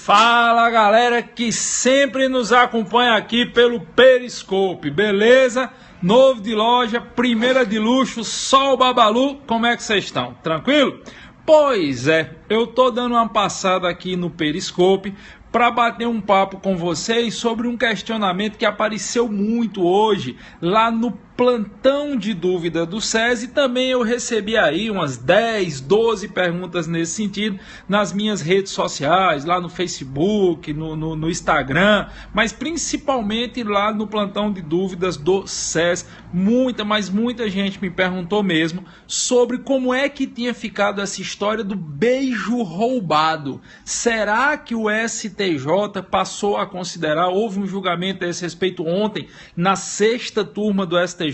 Fala galera que sempre nos acompanha aqui pelo Periscope, beleza? Novo de loja, primeira de luxo, só o Babalu, como é que vocês estão? Tranquilo? Pois é, eu tô dando uma passada aqui no Periscope para bater um papo com vocês sobre um questionamento que apareceu muito hoje lá no plantão de dúvida do SESI. Também eu recebi aí umas 10, 12 perguntas nesse sentido nas minhas redes sociais, lá no Facebook, no Instagram, mas principalmente lá no plantão de dúvidas do SESI. Muita gente me perguntou mesmo sobre como é que tinha ficado essa história do beijo roubado. Será que o STJ passou a considerar, houve um julgamento a esse respeito ontem, na 6ª turma do STJ,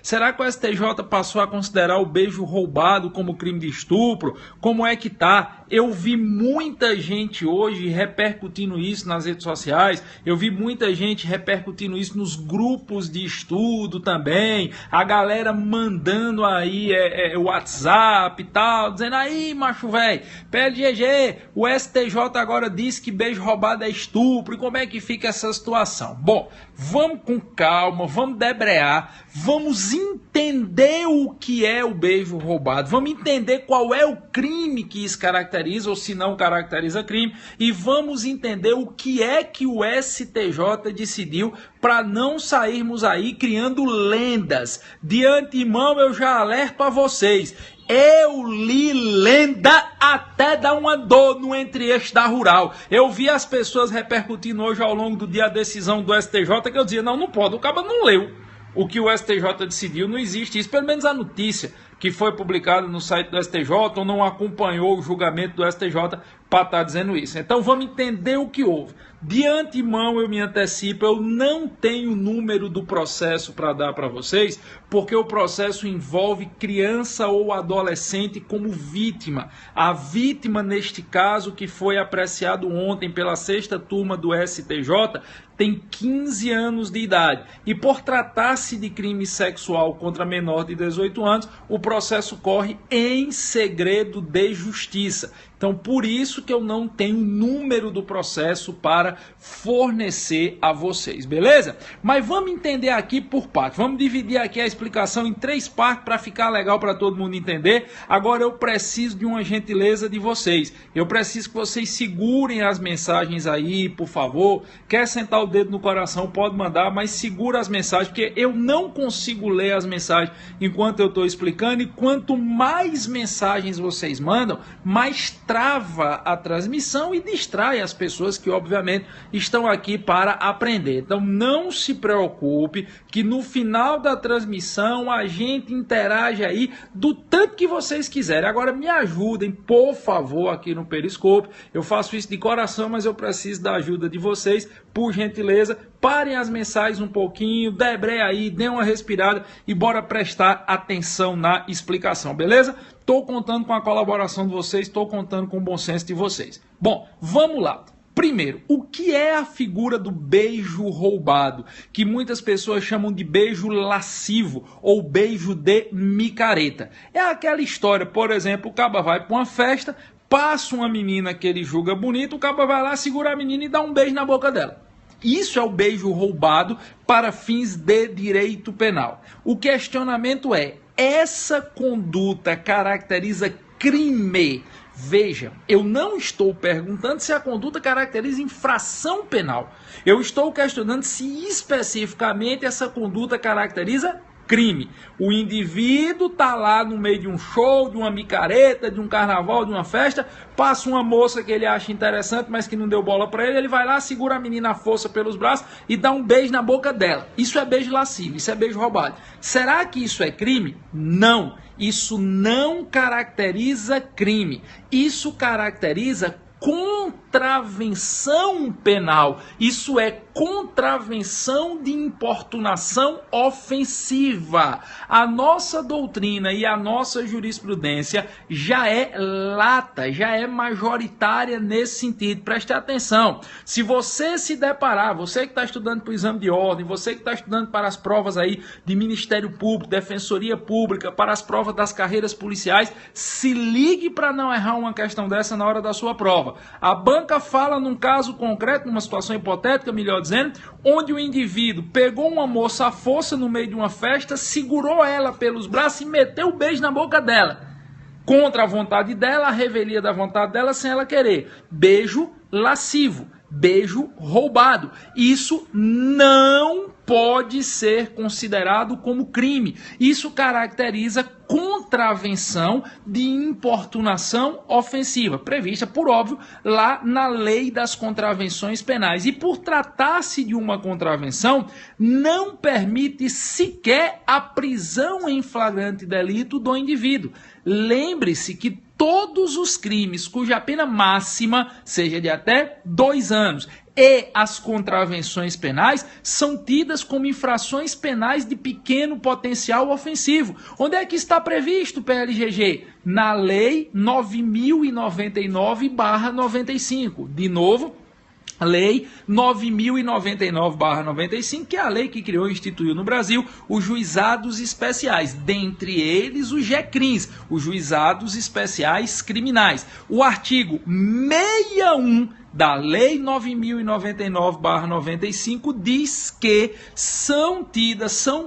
será que o STJ passou a considerar o beijo roubado como crime de estupro? Como é que tá? Eu vi muita gente hoje repercutindo isso nas redes sociais, eu vi muita gente repercutindo isso nos grupos de estudo também, a galera mandando aí WhatsApp e tal, dizendo aí, macho velho, PLGG, o STJ agora disse que beijo roubado é estupro, e como é que fica essa situação? Bom, vamos com calma, vamos debrear, vamos entender o que é o beijo roubado, vamos entender qual é o crime que isso caracteriza, ou se não caracteriza crime, e vamos entender o que é que o STJ decidiu para não sairmos aí criando lendas. De antemão eu já alerto a vocês, eu li lenda até dar uma dor no entre-eixo da Rural. Eu vi as pessoas repercutindo hoje ao longo do dia a decisão do STJ, que eu dizia, não pode, o cara não leu o que o STJ decidiu, não existe isso, pelo menos a notícia que foi publicada no site do STJ, ou não acompanhou o julgamento do STJ para estar dizendo isso. Então vamos entender o que houve. De antemão eu me antecipo, eu não tenho o número do processo para dar para vocês, porque o processo envolve criança ou adolescente como vítima. A vítima, neste caso, que foi apreciado ontem pela 6ª turma do STJ, tem 15 anos de idade. E por tratar-se de crime sexual contra menor de 18 anos, o processo corre em segredo de justiça. Então, por isso que eu não tenho o número do processo para fornecer a vocês, beleza? Mas vamos entender aqui por parte. Vamos dividir aqui a explicação em 3 partes para ficar legal para todo mundo entender. Agora eu preciso de uma gentileza de vocês. Eu preciso que vocês segurem as mensagens aí, por favor. Quer sentar o dedo no coração, pode mandar, mas segura as mensagens, porque eu não consigo ler as mensagens enquanto eu estou explicando, e quanto mais mensagens vocês mandam, mais trava a transmissão e distrai as pessoas que obviamente estão aqui para aprender. Então não se preocupe que no final da transmissão a gente interage aí do tanto que vocês quiserem. Agora me ajudem, por favor, aqui no Periscope. Eu faço isso de coração, mas eu preciso da ajuda de vocês, por gentileza. Parem as mensagens um pouquinho, debreiem aí, dêem uma respirada e bora prestar atenção na explicação, beleza? Estou contando com a colaboração de vocês, estou contando com o bom senso de vocês. Bom, vamos lá. Primeiro, o que é a figura do beijo roubado, que muitas pessoas chamam de beijo lascivo ou beijo de micareta? É aquela história, por exemplo, o caba vai para uma festa, passa uma menina que ele julga bonita, o caba vai lá, segura a menina e dá um beijo na boca dela. Isso é o beijo roubado para fins de direito penal. O questionamento é, essa conduta caracteriza crime? Veja, eu não estou perguntando se a conduta caracteriza infração penal. Eu estou questionando se especificamente essa conduta caracteriza crime. O indivíduo está lá no meio de um show, de uma micareta, de um carnaval, de uma festa, passa uma moça que ele acha interessante, mas que não deu bola para ele, ele vai lá, segura a menina à força pelos braços e dá um beijo na boca dela. Isso é beijo lascivo, isso é beijo roubado. Será que isso é crime? Não. Isso não caracteriza crime. Isso caracteriza contravenção penal. Isso é contravenção de importunação ofensiva. A nossa doutrina e a nossa jurisprudência já é lata, já é majoritária nesse sentido. Preste atenção. Se você se deparar, você que está estudando para o exame de ordem, você que está estudando para as provas aí de Ministério Público, Defensoria Pública, para as provas das carreiras policiais, se ligue para não errar uma questão dessa na hora da sua prova. prova. A banca fala num caso concreto, numa situação hipotética, melhor dizendo, onde o indivíduo pegou uma moça à força no meio de uma festa, segurou ela pelos braços e meteu o beijo na boca dela. Contra a vontade dela, a revelia da vontade dela sem ela querer. Beijo lascivo, beijo roubado. Isso não pode ser considerado como crime. Isso caracteriza contravenção de importunação ofensiva, prevista, por óbvio, lá na lei das contravenções penais. E por tratar-se de uma contravenção, não permite sequer a prisão em flagrante delito do indivíduo. Lembre-se que todos os crimes cuja pena máxima seja de até 2 anos e as contravenções penais são tidas como infrações penais de pequeno potencial ofensivo. Onde é que está previsto, PLGG? Na Lei 9.099/95. De novo, Lei 9.099/95, que é a lei que criou e instituiu no Brasil os juizados especiais, dentre eles os JECRIMs, os juizados especiais criminais. O artigo 61 da Lei 9.099/95 diz que são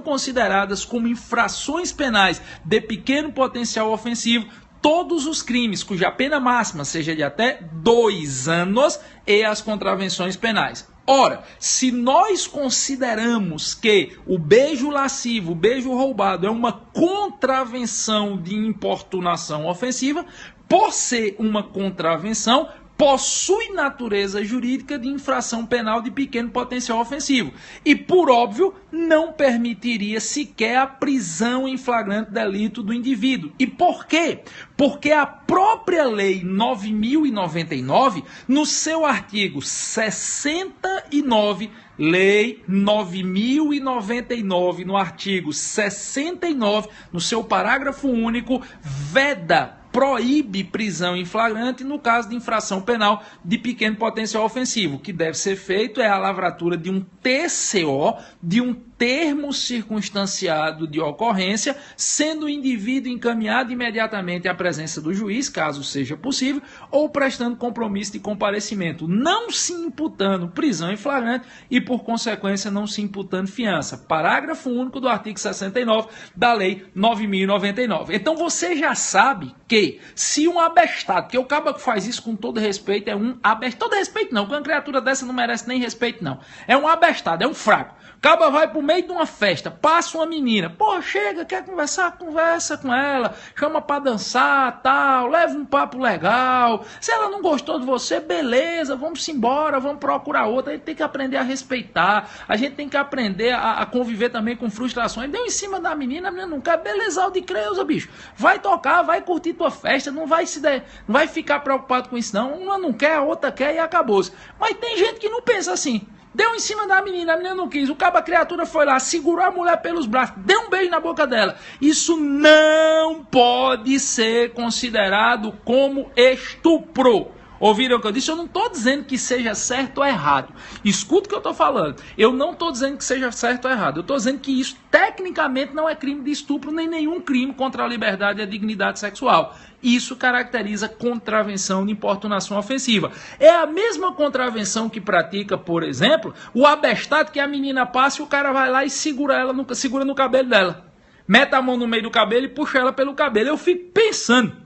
consideradas como infrações penais de pequeno potencial ofensivo todos os crimes cuja pena máxima seja de até 2 anos e as contravenções penais. Ora, se nós consideramos que o beijo lascivo, o beijo roubado é uma contravenção de importunação ofensiva, por ser uma contravenção, possui natureza jurídica de infração penal de pequeno potencial ofensivo. E, por óbvio, não permitiria sequer a prisão em flagrante delito do indivíduo. E por quê? Porque a própria Lei 9.099, no seu artigo 69, Lei 9.099, no artigo 69, no seu parágrafo único, proíbe prisão em flagrante no caso de infração penal de pequeno potencial ofensivo. O que deve ser feito é a lavratura de um TCO, de um termo circunstanciado de ocorrência, sendo o indivíduo encaminhado imediatamente à presença do juiz, caso seja possível, ou prestando compromisso de comparecimento, não se imputando prisão em flagrante e, por consequência, não se imputando fiança. Parágrafo único do artigo 69 da Lei 9.099. Então você já sabe que se um abestado, que o cabo que faz isso com todo respeito é um abestado, todo respeito não, porque uma criatura dessa não merece nem respeito não, é um abestado, é um fraco. O cabo vai pro meio de uma festa, passa uma menina, pô, chega, quer conversar, conversa com ela, chama pra dançar, tal, leva um papo legal, se ela não gostou de você, beleza, vamos embora, vamos procurar outra. A gente tem que aprender a respeitar, a gente tem que aprender a conviver também com frustrações. Deu em cima da menina, a menina não quer, beleza, de creusa, bicho, vai tocar, vai curtir tua festa, não vai ficar preocupado com isso não, uma não quer, a outra quer e acabou-se. Mas tem gente que não pensa assim. Deu em cima da menina, a menina não quis, a criatura foi lá, segurou a mulher pelos braços, deu um beijo na boca dela. Isso não pode ser considerado como estupro. Ouviram o que eu disse? Eu não estou dizendo que seja certo ou errado. Escuta o que eu estou falando. Eu não estou dizendo que seja certo ou errado. Eu estou dizendo que isso tecnicamente não é crime de estupro, nem nenhum crime contra a liberdade e a dignidade sexual. Isso caracteriza contravenção de importunação ofensiva. É a mesma contravenção que pratica, por exemplo, o abestado, que a menina passa e o cara vai lá e segura no cabelo dela. Mete a mão no meio do cabelo e puxa ela pelo cabelo. Eu fico pensando,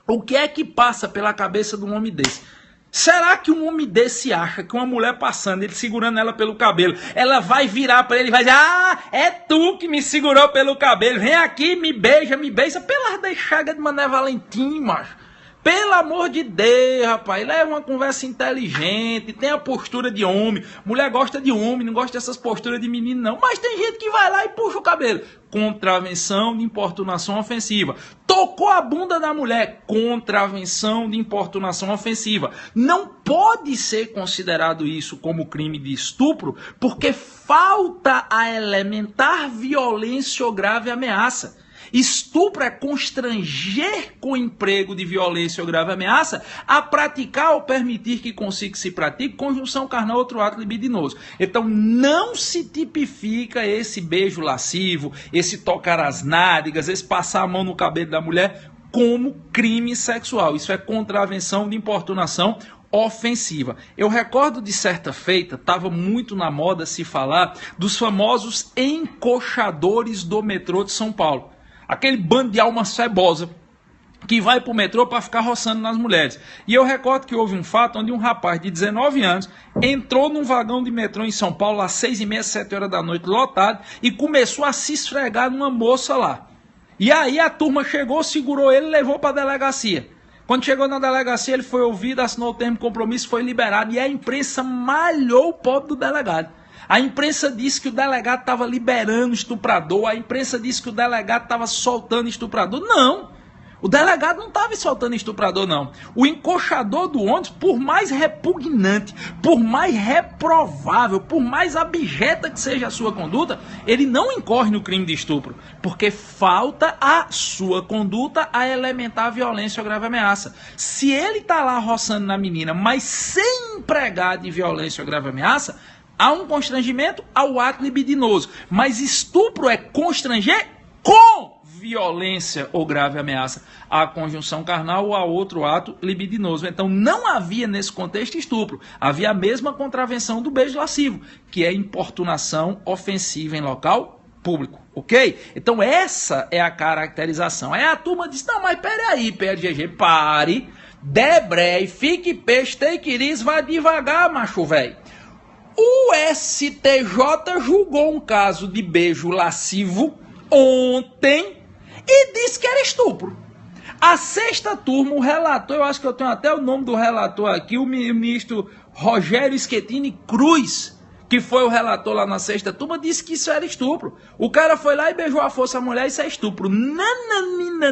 o que é que passa pela cabeça de um homem desse? Será que um homem desse acha que uma mulher passando, ele segurando ela pelo cabelo, ela vai virar para ele e vai dizer: ah, é tu que me segurou pelo cabelo, vem aqui, me beija, pelas das chagas de Mané Valentim, macho. Pelo amor de Deus, rapaz, leva uma conversa inteligente, tem a postura de homem. Mulher gosta de homem, não gosta dessas posturas de menino não. Mas tem gente que vai lá e puxa o cabelo. Contravenção de importunação ofensiva. Tocou a bunda da mulher, contravenção de importunação ofensiva. Não pode ser considerado isso como crime de estupro, porque falta a elementar violência ou grave ameaça. Estupro é constranger com emprego de violência ou grave ameaça a praticar ou permitir que consiga se pratique conjunção carnal ou outro ato libidinoso. Então não se tipifica esse beijo lascivo, esse tocar as nádegas, esse passar a mão no cabelo da mulher como crime sexual. Isso é contravenção de importunação ofensiva. Eu recordo de certa feita, estava muito na moda se falar dos famosos encoxadores do metrô de São Paulo. Aquele bando de alma cebosa que vai para o metrô para ficar roçando nas mulheres. E eu recordo que houve um fato onde um rapaz de 19 anos entrou num vagão de metrô em São Paulo às 6h30, 7 horas da noite, lotado, e começou a se esfregar numa moça lá. E aí a turma chegou, segurou ele e levou para a delegacia. Quando chegou na delegacia, ele foi ouvido, assinou o termo de compromisso, foi liberado. E a imprensa malhou o pobre do delegado. A imprensa disse que o delegado estava liberando estuprador. A imprensa disse que o delegado estava soltando estuprador. Não! O delegado não estava soltando estuprador, não. O encoxador do ônibus, por mais repugnante, por mais reprovável, por mais abjeta que seja a sua conduta, ele não incorre no crime de estupro, porque falta à sua conduta a elementar violência ou grave ameaça. Se ele está lá roçando na menina, mas sem empregar de violência ou grave ameaça, há um constrangimento ao ato libidinoso. Mas estupro é constranger com violência ou grave ameaça à conjunção carnal ou a outro ato libidinoso. Então não havia nesse contexto estupro, havia a mesma contravenção do beijo lascivo, que é importunação ofensiva em local público, ok? Então essa é a caracterização. Aí a turma diz, não, mas peraí, PLGG, pare, debré, fique peixe, take it easy, vai devagar, macho velho. O STJ julgou um caso de beijo lascivo ontem e disse que era estupro. A sexta turma, o relator, eu acho que eu tenho até o nome do relator aqui, o ministro Rogério Schettini Cruz, que foi o relator lá na sexta turma, disse que isso era estupro. O cara foi lá e beijou à força a mulher, isso é estupro. Nananina,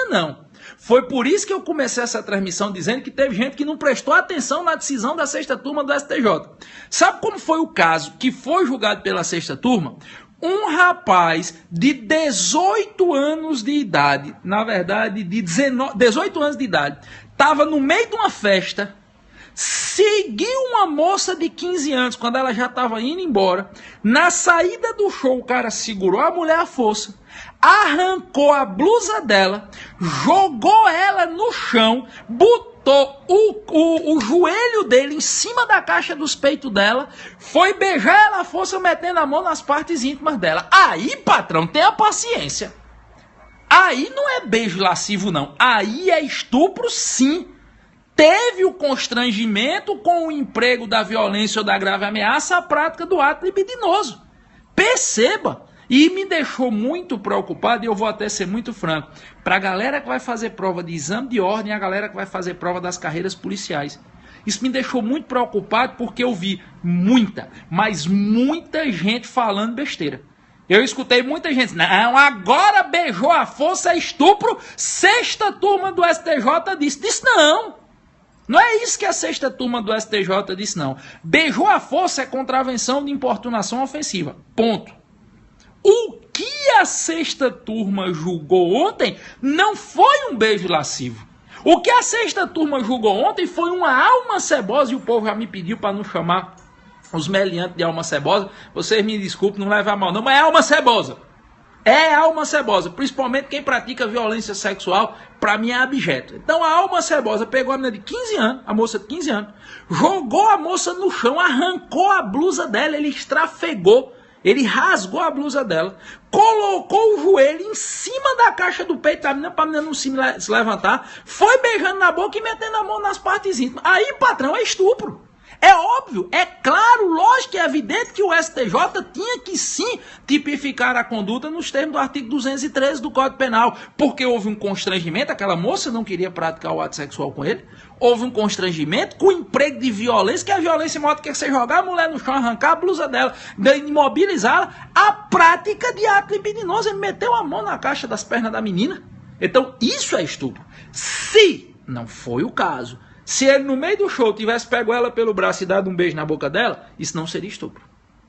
não. Foi por isso que eu comecei essa transmissão dizendo que teve gente que não prestou atenção na decisão da sexta turma do STJ. Sabe como foi o caso que foi julgado pela sexta turma? Um rapaz de 18 anos de idade, na verdade de 18 anos de idade, estava no meio de uma festa, seguiu uma moça de 15 anos quando ela já estava indo embora. Na saída do show, o cara segurou a mulher à força, arrancou a blusa dela, jogou ela no chão, botou o joelho dele em cima da caixa dos peitos dela, foi beijar ela à força metendo a mão nas partes íntimas dela. Aí, patrão, tenha paciência. Aí não é beijo lascivo, não. Aí é estupro, sim. Teve o constrangimento com o emprego da violência ou da grave ameaça à prática do ato libidinoso. Perceba. E me deixou muito preocupado, e eu vou até ser muito franco, para a galera que vai fazer prova de exame de ordem e a galera que vai fazer prova das carreiras policiais. Isso me deixou muito preocupado porque eu vi muita, mas muita gente falando besteira. Eu escutei muita gente, não, agora beijou à força, é estupro, sexta turma do STJ disse não. Não é isso que a sexta turma do STJ disse, não. Beijou à força é contravenção de importunação ofensiva. Ponto. O que a sexta turma julgou ontem não foi um beijo lascivo. O que a sexta turma julgou ontem foi uma alma cebosa, e o povo já me pediu para não chamar os meliantes de alma cebosa. Vocês me desculpem, não levem a mal não, mas é alma cebosa. É alma cebosa, principalmente quem pratica violência sexual, para mim é abjeto. Então a alma cebosa pegou a menina de 15 anos, a moça de 15 anos, jogou a moça no chão, arrancou a blusa dela, ele estrafegou. Ele rasgou a blusa dela, colocou o joelho em cima da caixa do peito da menina, para a menina não se levantar, foi beijando na boca e metendo a mão nas partes íntimas. Aí, patrão, é estupro. É óbvio, é claro, lógico e evidente que o STJ tinha que sim tipificar a conduta nos termos do artigo 213 do Código Penal, porque houve um constrangimento, aquela moça não queria praticar o ato sexual com ele, houve um constrangimento com o emprego de violência, que a violência mostra que é você jogar a mulher no chão, arrancar a blusa dela, imobilizá-la, a prática de ato libidinoso, ele meteu a mão na caixa das pernas da menina. Então isso é estupro. Se não foi o caso, se ele no meio do show tivesse pego ela pelo braço e dado um beijo na boca dela, isso não seria estupro.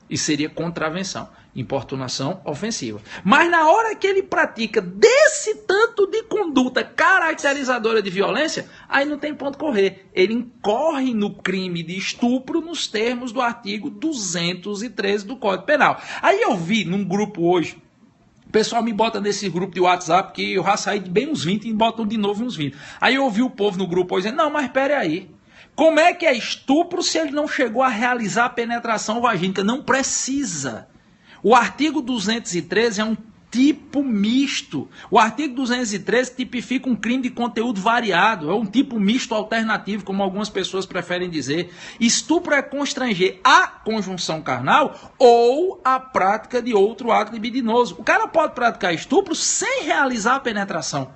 Isso seria contravenção, importunação ofensiva. Mas na hora que ele pratica desse tanto de conduta caracterizadora de violência, aí não tem ponto correr. Ele incorre no crime de estupro nos termos do artigo 213 do Código Penal. Aí eu vi num grupo hoje, o pessoal me bota nesse grupo de WhatsApp, que eu já saí de bem uns 20 e botam de novo uns 20. Aí eu ouvi o povo no grupo hoje dizendo, não, mas pera aí. Como é que é estupro se ele não chegou a realizar a penetração vagínica? Não precisa. O artigo 213 é um tipo misto. O artigo 213 tipifica um crime de conteúdo variado. É um tipo misto alternativo, como algumas pessoas preferem dizer. Estupro é constranger a conjunção carnal ou a prática de outro ato libidinoso. O cara pode praticar estupro sem realizar a penetração.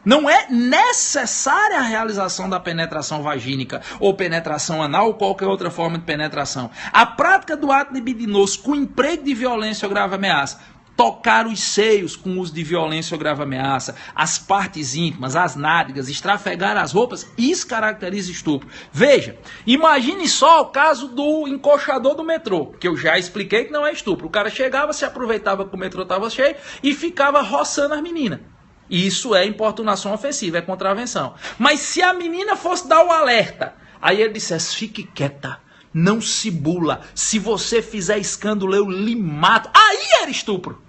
Não é necessária a realização da penetração vagínica ou penetração anal ou qualquer outra forma de penetração. A prática do ato libidinoso com emprego de violência ou grave ameaça, tocar os seios com uso de violência ou grave ameaça, as partes íntimas, as nádegas, estrafegar as roupas, isso caracteriza estupro. Veja, imagine só o caso do encoxador do metrô, que eu já expliquei que não é estupro. O cara chegava, se aproveitava que o metrô estava cheio e ficava roçando as meninas. Isso é importunação ofensiva, é contravenção. Mas se a menina fosse dar o alerta, aí ele dissesse, fique quieta, não se bula, se você fizer escândalo eu lhe mato. Aí era estupro.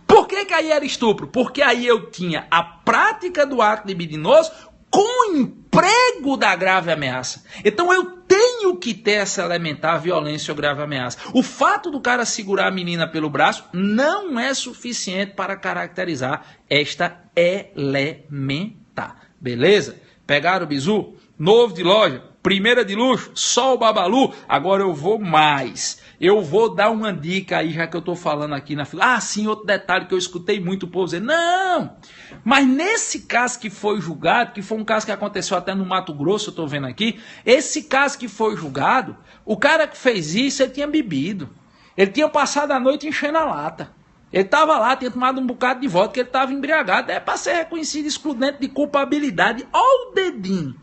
Por que aí era estupro? Porque aí eu tinha a prática do ato libidinoso com emprego da grave ameaça. Então eu tenho que ter essa elementar violência ou grave ameaça. O fato do cara segurar a menina pelo braço não é suficiente para caracterizar esta elementar. Beleza? Pegaram o bizu? Novo de loja, primeira de luxo, só o Babalu. Agora eu vou mais. Eu vou dar uma dica aí, já que eu estou falando aqui na fila. Ah, sim, outro detalhe que eu escutei muito o povo dizer. Não! Mas nesse caso que foi julgado, que foi um caso que aconteceu até no Mato Grosso, eu estou vendo aqui, esse caso que foi julgado, o cara que fez isso, ele tinha bebido. Ele tinha passado a noite enchendo a lata. Ele estava lá, tinha tomado um bocado de vodka, ele estava embriagado. É para ser reconhecido excludente de culpabilidade. Olha o dedinho.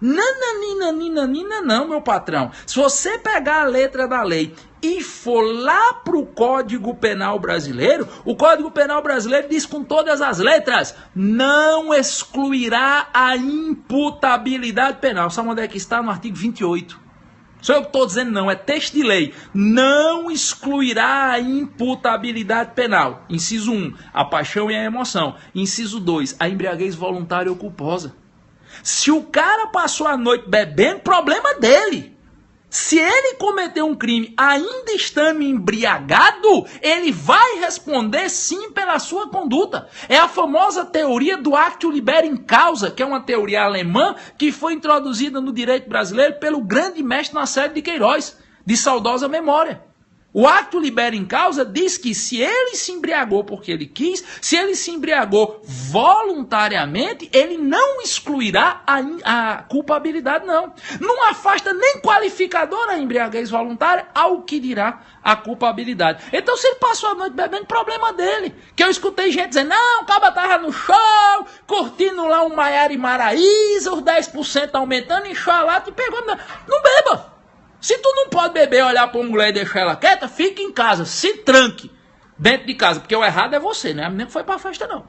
Nananina, não, meu patrão. Se você pegar a letra da lei e for lá para o Código Penal Brasileiro, o Código Penal Brasileiro diz com todas as letras, não excluirá a imputabilidade penal. Sabe onde é que está? No artigo 28. Sou eu que estou dizendo não, é texto de lei. Não excluirá a imputabilidade penal. Inciso 1, a paixão e a emoção. Inciso 2, a embriaguez voluntária ou culposa. Se o cara passou a noite bebendo, problema dele. Se ele cometeu um crime ainda estando embriagado, ele vai responder sim pela sua conduta. É a famosa teoria do actio liberum causa, que é uma teoria alemã que foi introduzida no direito brasileiro pelo grande mestre Anacleto de Queiroz, de saudosa memória. O acto liberum causa diz que se ele se embriagou porque ele quis, se ele se embriagou voluntariamente, ele não excluirá a culpabilidade, não. Não afasta nem qualificador a embriaguez voluntária, ao que dirá a culpabilidade. Então, se ele passou a noite bebendo, problema dele. Que eu escutei gente dizendo, não, o cara tava no show, curtindo lá um Maiara e Maraísa, os 10% aumentando, encheu a lata e pegou. Não beba. Se tu não pode beber, olhar para uma mulher e deixar ela quieta, fique em casa, se tranque dentro de casa, porque o errado é você, né? A menina que foi para a festa não,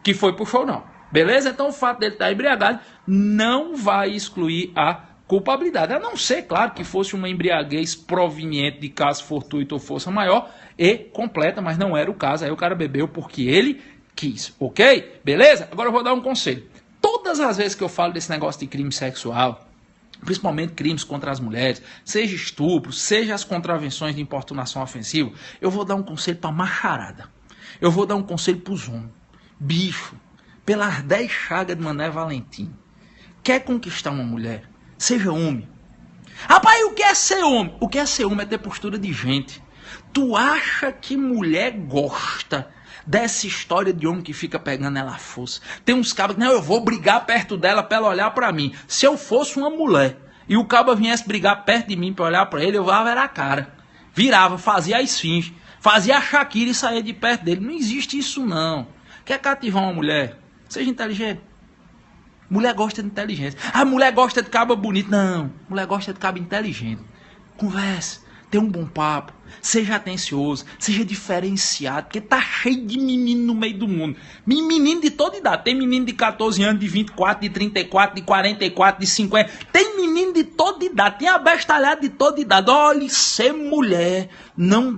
que foi pro show não, beleza? Então o fato dele estar embriagado não vai excluir a culpabilidade, a não ser, claro, que fosse uma embriaguez proveniente de caso fortuito ou força maior e completa, mas não era o caso, aí o cara bebeu porque ele quis, ok? Beleza? Agora eu vou dar um conselho. Todas as vezes que eu falo desse negócio de crime sexual, principalmente crimes contra as mulheres, seja estupro, seja as contravenções de importunação ofensiva, eu vou dar um conselho para macharada. Eu vou dar um conselho para os homens. Bicho, pelas 10 chagas de Mané Valentim, quer conquistar uma mulher? Seja homem. Rapaz, o que é ser homem? O que é ser homem é ter postura de gente. Tu acha que mulher gosta dessa história de homem que fica pegando ela à força? Tem uns cabas que, não, eu vou brigar perto dela para ela olhar para mim. Se eu fosse uma mulher e o caba viesse brigar perto de mim para olhar para ele, eu ia ver a cara. Virava, fazia a esfinge, fazia a Shakira e saía de perto dele. Não existe isso não. Quer cativar uma mulher? Seja inteligente. Mulher gosta de inteligência. A mulher gosta de caba bonito. Não, mulher gosta de caba inteligente. Conversa, tenha um bom papo, seja atencioso, seja diferenciado, porque tá cheio de menino no meio do mundo. Menino de toda idade. Tem menino de 14 anos, de 24, de 34, de 44, de 50. Tem menino de toda idade. Tem abestalhado de toda idade. Olha, ser mulher não